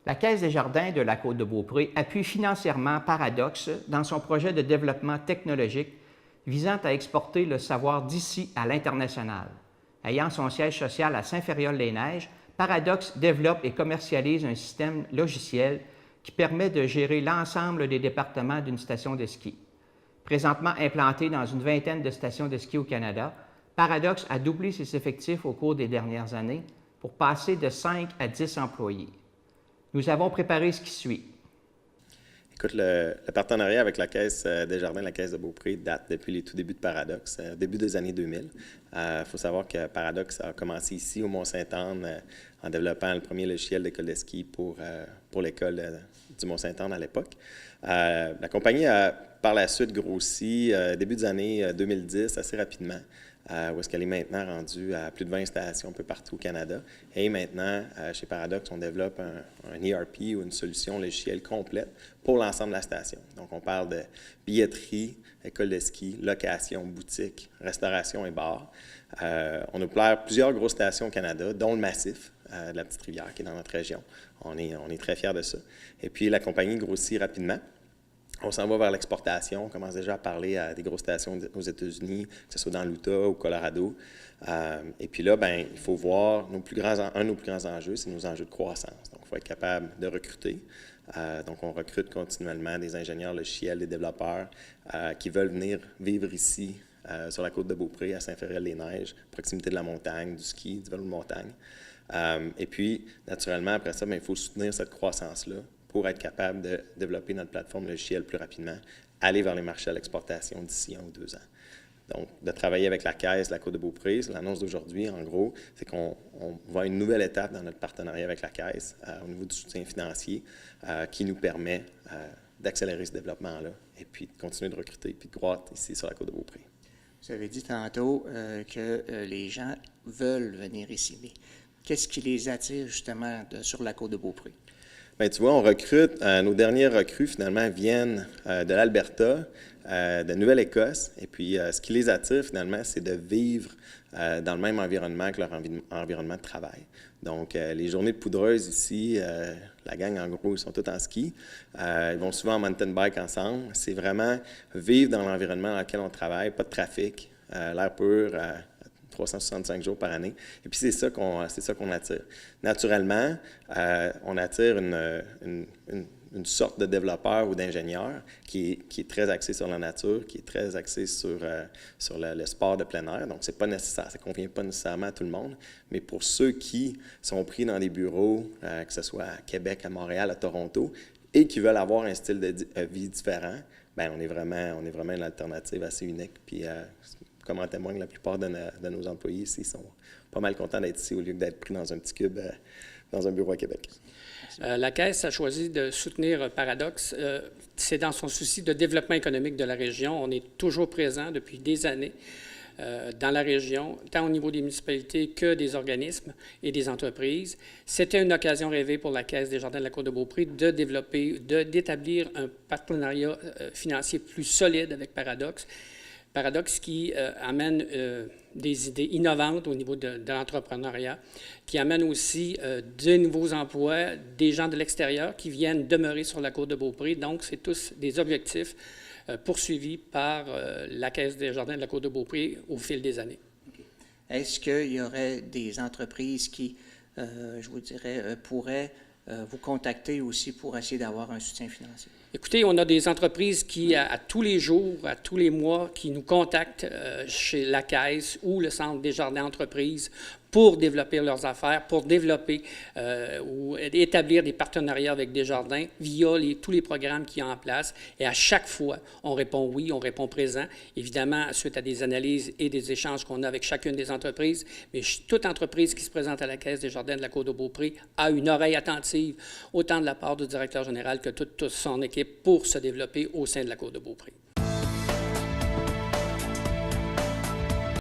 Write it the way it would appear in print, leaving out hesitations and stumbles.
La Caisse des jardins de la Côte-de-Beaupré appuie financièrement Paradox dans son projet de développement technologique visant à exporter le savoir d'ici à l'international. Ayant son siège social à Saint-Ferréol-les-Neiges, Paradox développe et commercialise un système logiciel qui permet de gérer l'ensemble des départements d'une station de ski. Présentement implanté dans une vingtaine de stations de ski au Canada, Paradox a doublé ses effectifs au cours des dernières années pour passer de 5 à 10 employés. Nous avons préparé ce qui suit. Écoute, le partenariat avec la Caisse des jardins, la Caisse de Beaupré, date depuis les tout débuts de Paradox, début des années 2000. Il faut savoir que Paradox a commencé ici, au Mont-Sainte-Anne, en développant le premier logiciel d'école de ski pour l'école du Mont-Sainte-Anne à l'époque. La compagnie a par la suite grossi, début des années 2010, assez rapidement, où est-ce qu'elle est maintenant rendue à plus de 20 stations un peu partout au Canada. Et maintenant, chez Paradox, on développe un ERP ou une solution logicielle complète pour l'ensemble de la station. Donc, on parle de billetterie, école de ski, location, boutique, restauration et bar. On opère plusieurs grosses stations au Canada, dont le Massif de la Petite-Rivière, qui est dans notre région. On est très fiers de ça. Et puis, la compagnie grossit rapidement. On s'en va vers l'exportation. On commence déjà à parler à des grosses stations aux États-Unis, que ce soit dans l'Utah ou au Colorado. Et puis là, bien, il faut voir un de nos plus grands enjeux, c'est nos enjeux de croissance. Donc, il faut être capable de recruter. Donc, on recrute continuellement des ingénieurs logiciels, des développeurs qui veulent venir vivre ici, sur la côte de Beaupré, à Saint-Ferréol-les-Neiges, proximité de la montagne, du ski, du vélo de montagne. Et puis, naturellement, après ça, bien, il faut soutenir cette croissance-là pour être capable de développer notre plateforme logicielle plus rapidement, aller vers les marchés à l'exportation d'ici 1 ou 2 ans. Donc, de travailler avec la Caisse, la Côte-de-Beaupré, l'annonce d'aujourd'hui, en gros, c'est qu'on va à une nouvelle étape dans notre partenariat avec la Caisse au niveau du soutien financier qui nous permet d'accélérer ce développement-là et puis de continuer de recruter puis de croître ici sur la Côte-de-Beaupré. Vous avez dit tantôt que les gens veulent venir ici, mais qu'est-ce qui les attire justement sur la Côte-de-Beaupré? Bien, tu vois, on recrute, nos dernières recrues, finalement, viennent de l'Alberta, de Nouvelle-Écosse. Et puis, ce qui les attire, finalement, c'est de vivre dans le même environnement que leur environnement de travail. Donc, les journées de poudreuse ici, la gang, en gros, ils sont tous en ski. Ils vont souvent en mountain bike ensemble. C'est vraiment vivre dans l'environnement dans lequel on travaille, pas de trafic, l'air pur, 365 jours par année. Et puis, c'est ça qu'on attire. Naturellement, on attire une sorte de développeur ou d'ingénieur qui est très axé sur la nature, qui est très axé sur le sport de plein air. Donc, c'est pas nécessaire, ça ne convient pas nécessairement à tout le monde, mais pour ceux qui sont pris dans des bureaux, que ce soit à Québec, à Montréal, à Toronto, et qui veulent avoir un style de vie différent, bien, on est vraiment une alternative assez unique. Puis, comme en témoigne, la plupart de nos employés ici sont pas mal contents d'être ici au lieu d'être pris dans un petit cube dans un bureau à Québec. La Caisse a choisi de soutenir Paradox. C'est dans son souci de développement économique de la région. On est toujours présent depuis des années dans la région, tant au niveau des municipalités que des organismes et des entreprises. C'était une occasion rêvée pour la Caisse des jardins de la Côte-de-Beaupré d'établir un partenariat financier plus solide avec Paradox. Paradox qui amène des idées innovantes au niveau de l'entrepreneuriat, qui amène aussi de nouveaux emplois, des gens de l'extérieur qui viennent demeurer sur la Côte-de-Beaupré. Donc, c'est tous des objectifs poursuivis par la Caisse des jardins de la Côte-de-Beaupré au fil des années. Okay. Est-ce qu'il y aurait des entreprises qui, je vous dirais, pourraient vous contacter aussi pour essayer d'avoir un soutien financier? Écoutez, on a des entreprises qui, à tous les jours, à tous les mois, qui nous contactent chez la Caisse ou le Centre des jardins entreprises pour développer leurs affaires, pour développer ou établir des partenariats avec des jardins via tous les programmes qu'il y a en place. Et à chaque fois, on répond oui, on répond présent, évidemment, suite à des analyses et des échanges qu'on a avec chacune des entreprises. Mais toute entreprise qui se présente à la Caisse des jardins de la Côte-de-Beaupré a une oreille attentive, autant de la part du directeur général que toute son équipe, pour se développer au sein de la Côte-de-Beaupré.